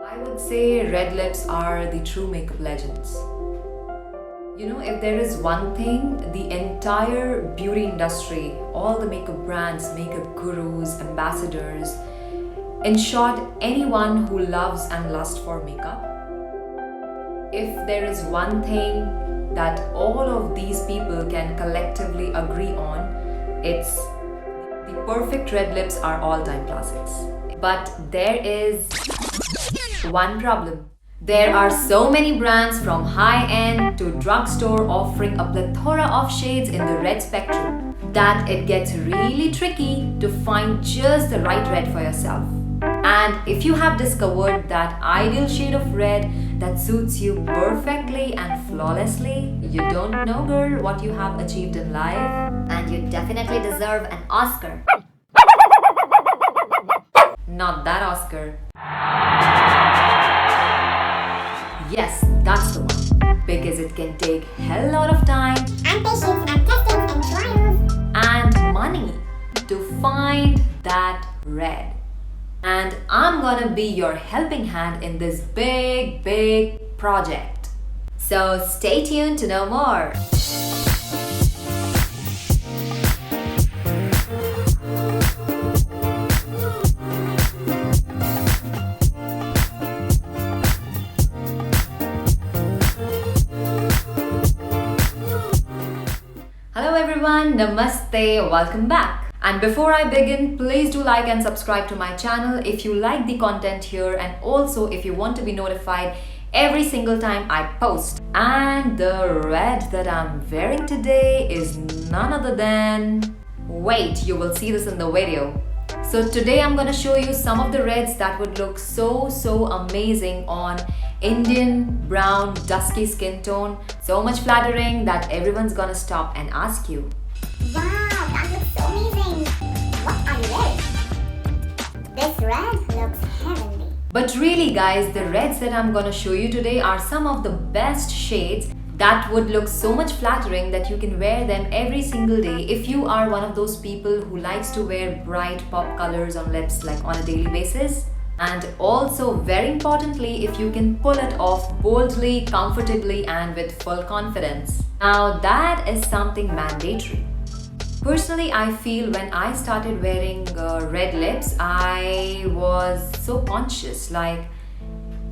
I would say red lips are the true makeup legends. You know, if there is one thing, the entire beauty industry, all the makeup brands, makeup gurus, ambassadors, in short, anyone who loves and lusts for makeup, if there is one thing that all of these people can collectively agree on, it's the perfect red lips are all-time classics. But there is one problem. There are so many brands from high-end to drugstore offering a plethora of shades in the red spectrum that it gets really tricky to find just the right red for yourself. And if you have discovered that ideal shade of red that suits you perfectly and flawlessly, you don't know, girl, what you have achieved in life. And you definitely deserve an Oscar. Not that Oscar. Yes, that's the one. Because it can take hell lot of time And patience and testing and trials. and money to find that red. And I'm gonna be your helping hand in this big project. So stay tuned to know more. Hello everyone, Namaste, welcome back. And before I begin, please do like and subscribe to my channel if you like the content here, and also if you want to be notified every single time I post. And the red that I'm wearing today is none other than... Wait, you will see this in the video. So today I'm gonna show you some of the reds that would look so amazing on Indian brown dusky skin tone. So much flattering that everyone's gonna stop and ask you, Wow, that looks so amazing. What are you wearing? This red looks heavenly. but really guys, the reds that I'm gonna show you today are some of the best shades that would look so much flattering that you can wear them every single day if you are one of those people who likes to wear bright pop colors on lips like on a daily basis. And also very importantly, if you can pull it off boldly, comfortably and with full confidence. Now that is something mandatory. Personally, I feel when I started wearing red lips, I was so conscious, like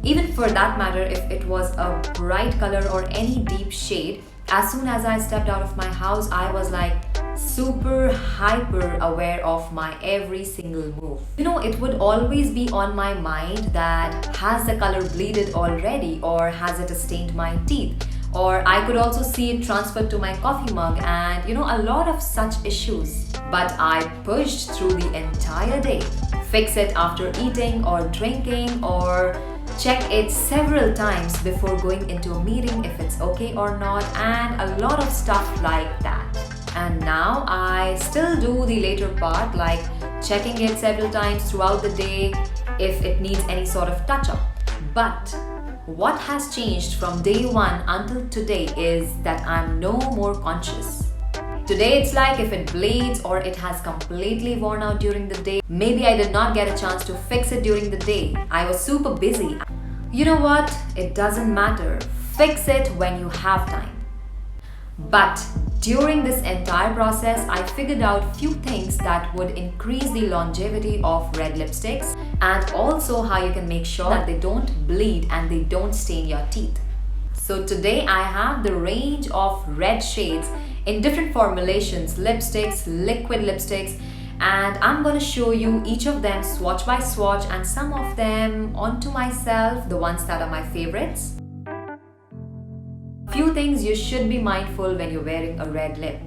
even for that matter, if it was a bright color or any deep shade, as soon as I stepped out of my house, I was like super hyper aware of my every single move. You know, it would always be on my mind that has the color bleeded already, or has it stained my teeth, or I could also see it transferred to my coffee mug, and you know, a lot of such issues. But I pushed through the entire day. Fix it after eating or drinking, or check it several times before going into a meeting if it's okay or not, and a lot of stuff like that. And now I still do the later part, like checking it several times throughout the day if it needs any sort of touch-up. But what has changed from day one until today is that I'm no more conscious. Today it's like if it bleeds or it has completely worn out during the day, maybe I did not get a chance to fix it during the day. I was super busy. You know what? It doesn't matter. Fix it when you have time. But during this entire process, I figured out few things that would increase the longevity of red lipsticks, and also how you can make sure that they don't bleed and they don't stain your teeth. So today I have the range of red shades in different formulations, lipsticks, liquid lipsticks, and I'm gonna show you each of them swatch by swatch, and some of them onto myself, the ones that are my favorites. Few things you should be mindful when you're wearing a red lip.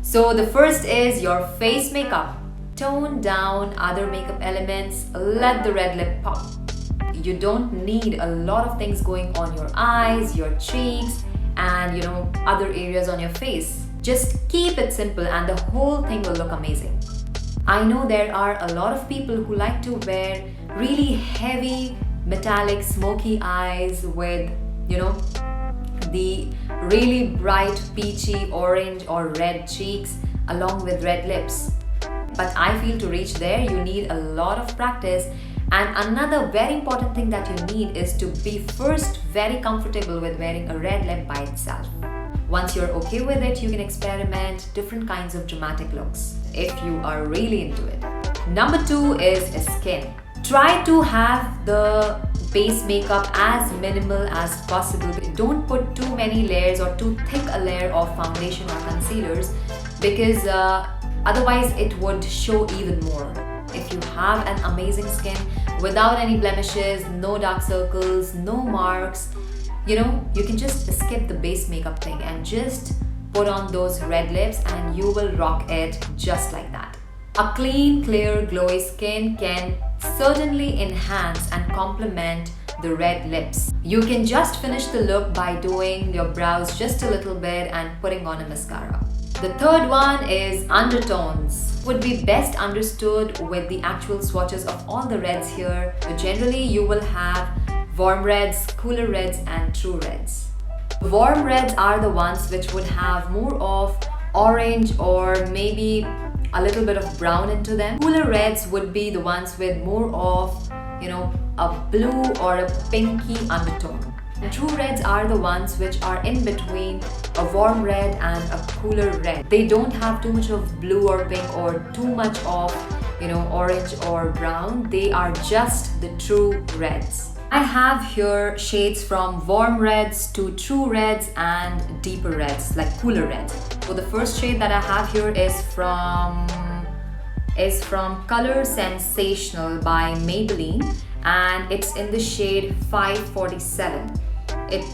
So the first is your face makeup. Tone down other makeup elements, let the red lip pop. You don't need a lot of things going on your eyes, your cheeks, and you know, other areas on your face. Just keep it simple and the whole thing will look amazing. I know there are a lot of people who like to wear really heavy, metallic, smoky eyes with, you know, the really bright peachy orange or red cheeks along with red lips. But I feel to reach there you need a lot of practice And another very important thing that you need is to be first very comfortable with wearing a red lip by itself. Once you're okay with it, you can experiment different kinds of dramatic looks if you are really into it. Number 2 is skin. Try to have the base makeup as minimal as possible. Don't put too many layers or too thick a layer of foundation or concealers, because otherwise it would show even more. If you have an amazing skin without any blemishes, no dark circles, no marks, you can just skip the base makeup thing and just put on those red lips and you will rock it just like that. A clean, clear, glowy skin can certainly enhance and complement the red lips. You can just finish the look by doing your brows just a little bit and putting on a mascara. The third one is undertones. Would be best understood with the actual swatches of all the reds here. But generally you will have warm reds, cooler reds and true reds. Warm reds are the ones which would have more of orange or maybe a little bit of brown into them. Cooler reds would be the ones with more of, a blue or a pinky undertone. And true reds are the ones which are in between a warm red and a cooler red. They don't have too much of blue or pink or too much of, orange or brown. They are just the true reds. I have here shades from warm reds to true reds and deeper reds, like cooler reds. So the first shade that I have here is from Color Sensational by Maybelline, and it's in the shade 547.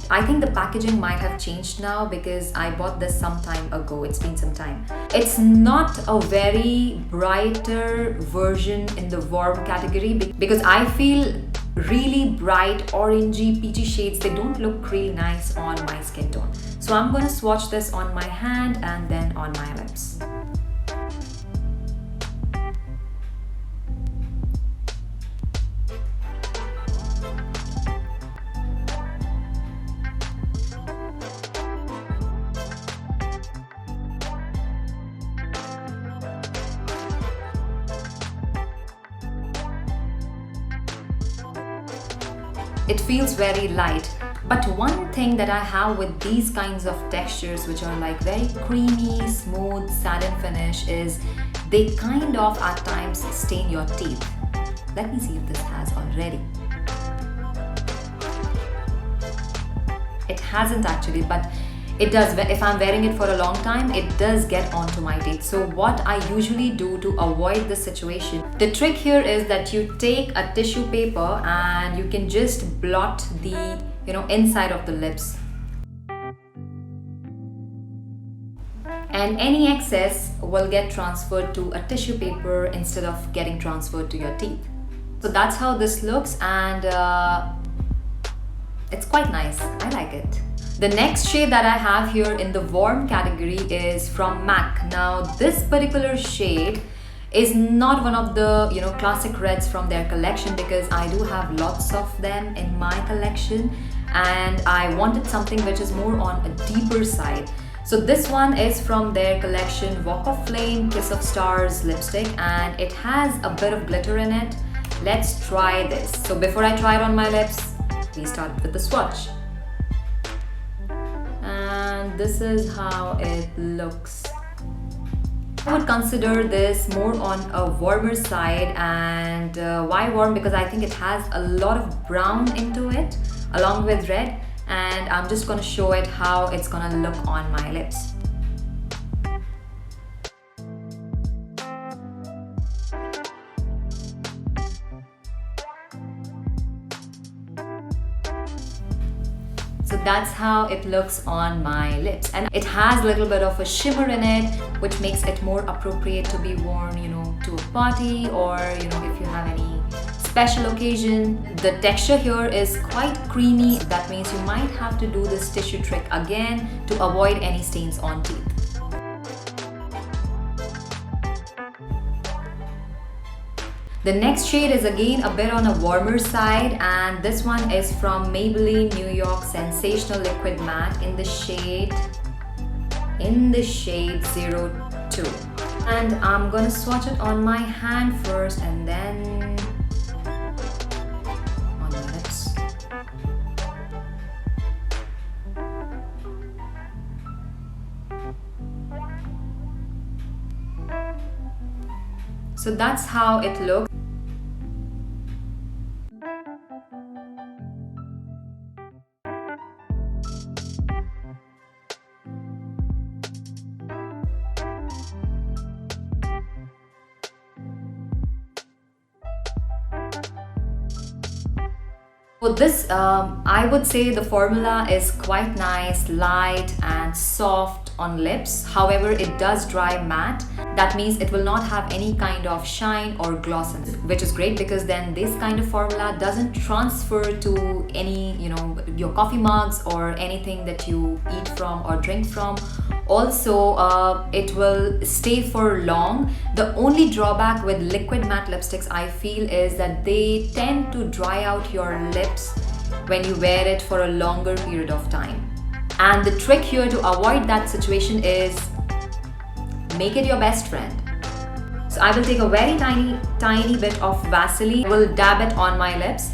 I think the packaging might have changed now because I bought this some time ago. It's been some time. It's not a very brighter version in the warm category because I feel really bright orangey peachy shades, they don't look really nice on my skin tone. So I'm going to swatch this on my hand and then on my lips. It feels very light, but one thing that I have with these kinds of textures which are like very creamy, smooth, satin finish is they kind of at times stain your teeth. Let me see if this has already. It hasn't actually, but it does. If I'm wearing it for a long time, it does get onto my teeth. So what I usually do to avoid this situation, the trick here is that you take a tissue paper and you can just blot the inside of the lips. And any excess will get transferred to a tissue paper instead of getting transferred to your teeth. So that's how this looks, and it's quite nice. I like it. The next shade that I have here in the warm category is from MAC. Now this particular shade is not one of the classic reds from their collection because I do have lots of them in my collection and I wanted something which is more on a deeper side. So this one is from their collection Walk of Flame Kiss of Stars lipstick, and it has a bit of glitter in it. Let's try this. So before I try it on my lips, we start with the swatch. And this is how it looks. I would consider this more on a warmer side, and why warm? Because I think it has a lot of brown into it along with red, and I'm just going to show it how it's going to look on my lips. So that's how it looks on my lips, and it has a little bit of a shimmer in it which makes it more appropriate to be worn to a party, or if you have any special occasion. The texture here is quite creamy. That means you might have to do this tissue trick again to avoid any stains on teeth. The next shade is again a bit on a warmer side, and this one is from Maybelline New York Sensational Liquid Matte in the shade 02. And I'm gonna swatch it on my hand first and then So that's how it looks. For this, I would say the formula is quite nice, light and soft on lips. However, it does dry matte. That means it will not have any kind of shine or gloss in it, which is great because then this kind of formula doesn't transfer to any, your coffee mugs or anything that you eat from or drink from. Also, it will stay for long. The only drawback with liquid matte lipsticks I feel is that they tend to dry out your lips when you wear it for a longer period of time. And the trick here to avoid that situation is make it your best friend. So I will take a very tiny bit of Vaseline, will dab it on my lips.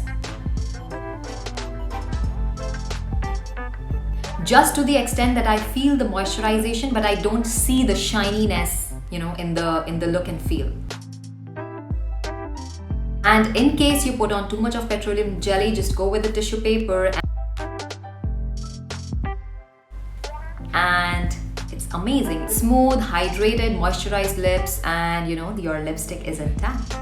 Just to the extent that I feel the moisturization, but I don't see the shininess, in the look and feel. And in case you put on too much of petroleum jelly, just go with the tissue paper and it's amazing. Smooth, hydrated, moisturized lips, and your lipstick is intact.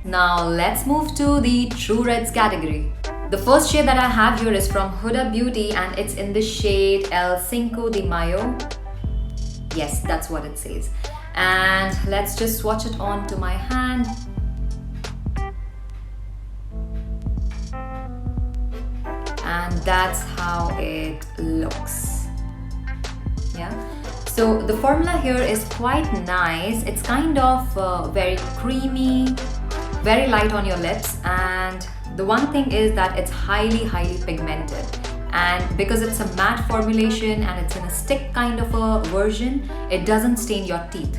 Now let's move to the True Reds category. The first shade that I have here is from Huda Beauty and it's in the shade El Cinco de Mayo. Yes, that's what it says. And let's just swatch it onto my hand. And that's how it looks. Yeah. So the formula here is quite nice. It's kind of very creamy, very light on your lips, and the one thing is that it's highly pigmented, and because it's a matte formulation and it's in a stick kind of a version, it doesn't stain your teeth.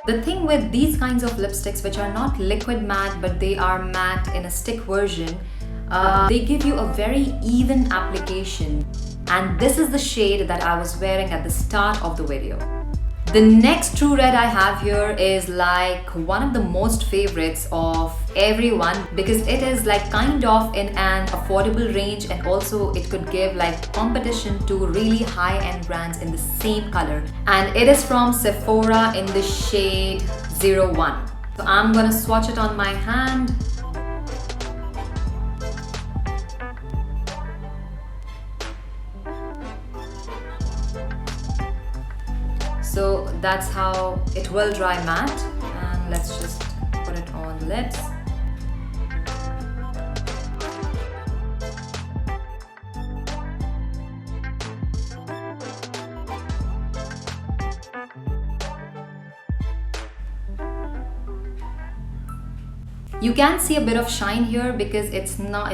The thing with these kinds of lipsticks, which are not liquid matte but they are matte in a stick version, they give you a very even application, and this is the shade that I was wearing at the start of the video. The next True Red I have here is like one of the most favorites of everyone because it is like kind of in an affordable range, and also it could give like competition to really high-end brands in the same color, and it is from Sephora in the shade 01. So I'm gonna swatch it on my hand. So that's how it will dry matte, and let's just put it on the lips. You can see a bit of shine here because it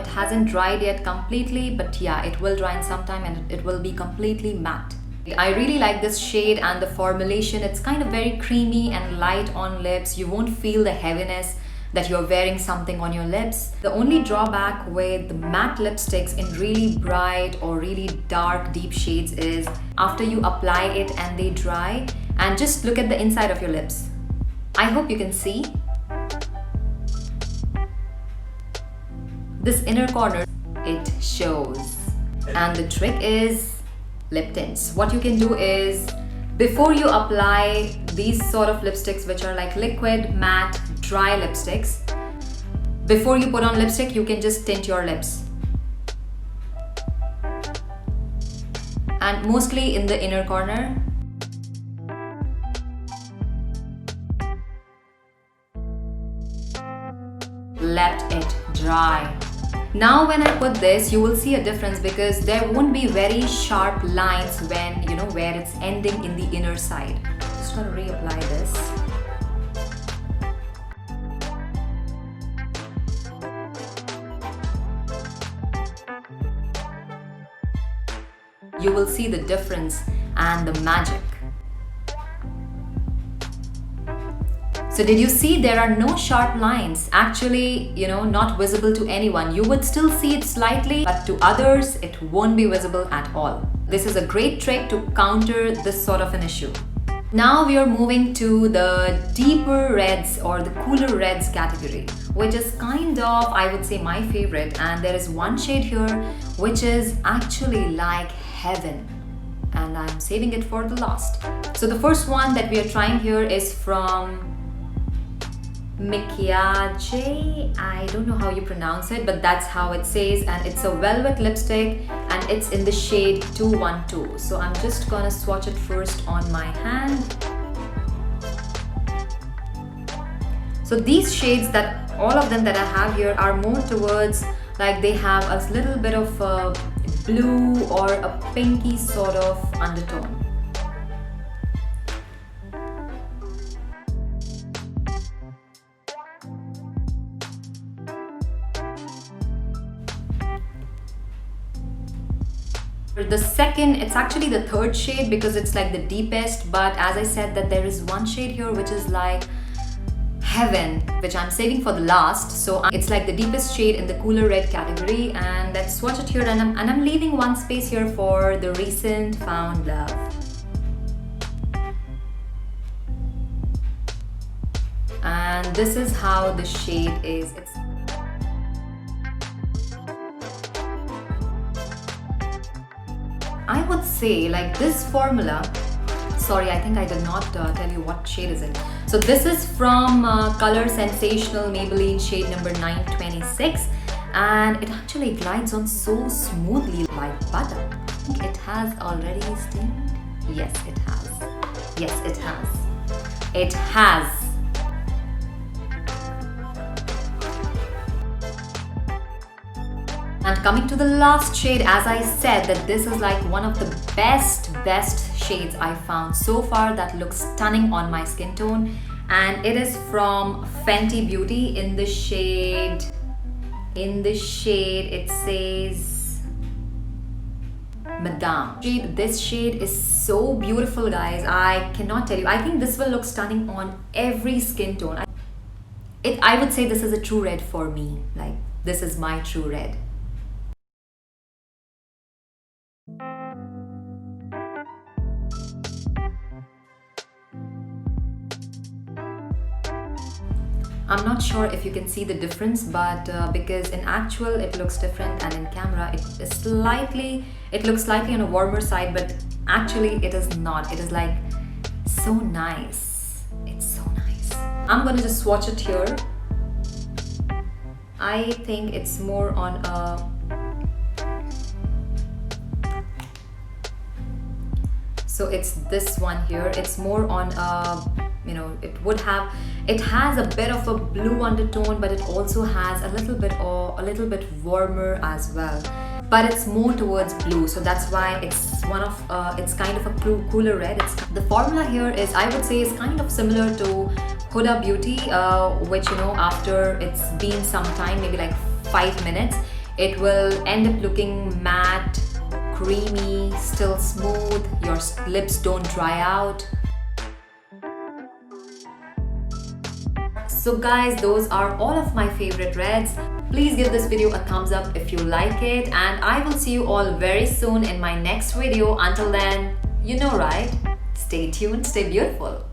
hasn't dried yet completely, but yeah, it will dry in some time and it will be completely matte. I really like this shade and the formulation. It's kind of very creamy and light on lips. You won't feel the heaviness that you're wearing something on your lips. The only drawback with the matte lipsticks in really bright or really dark deep shades is after you apply it and they dry, and just look at the inside of your lips. I hope you can see. This inner corner, it shows. And the trick is lip tints. What you can do is, before you apply these sort of lipsticks, which are like liquid, matte, dry lipsticks, before you put on lipstick, you can just tint your lips. And mostly in the inner corner. Let it dry. Now when I put this, you will see a difference because there won't be very sharp lines when, where it's ending in the inner side. Just going to reapply this. You will see the difference and the magic. So did you see there are no sharp lines? Actually, not visible to anyone. You would still see it slightly, but to others, it won't be visible at all. This is a great trick to counter this sort of an issue. Now we are moving to the deeper reds or the cooler reds category, which is kind of, I would say, my favorite. And there is one shade here which is actually like heaven, and I'm saving it for the last. So the first one that we are trying here is from MIKYAJY. I don't know how you pronounce it, but that's how it says, and it's a velvet lipstick and it's in the shade 212. So I'm just gonna swatch it first on my hand. So these shades, that all of them that I have here, are more towards, like, they have a little bit of a blue or a pinky sort of undertone. The second, it's actually the third shade because it's like the deepest, but as I said that there is one shade here which is like heaven, which I'm saving for the last. So it's like the deepest shade in the cooler red category, and let's swatch it here, and I'm leaving one space here for the recent found love. And this is how the shade is. I would say, like, this formula, sorry, I think I did not tell you what shade is it. So this is from COLORsensational Maybelline shade number 926, and it actually glides on so smoothly like butter. I think it has already steamed. Yes, it has. Yes, it has. It has. And coming to the last shade, as I said, that this is like one of the best shades I found so far that looks stunning on my skin tone, and it is from Fenty Beauty in the shade, it says Madame. This shade is so beautiful, guys. I cannot tell you. I think this will look stunning on every skin tone. I would say this is a true red for me. Like, this is my true red. I'm not sure if you can see the difference, but because in actual it looks different, and in camera it looks slightly on a warmer side, but actually it is not. It is like so nice. It's so nice. I'm gonna just swatch it here. I think it's more on a, so it's this one here. It's more on a, it has a bit of a blue undertone, but it also has a little bit warmer as well, but it's more towards blue, so that's why it's it's kind of a cooler red. The formula here is, I would say, is kind of similar to Huda Beauty, which after it's been some time, maybe like 5 minutes, it will end up looking matte, creamy, still smooth. Your lips don't dry out. So guys, those are all of my favorite reds. Please give this video a thumbs up if you like it, and I will see you all very soon in my next video. Until then, right? Stay tuned, stay beautiful.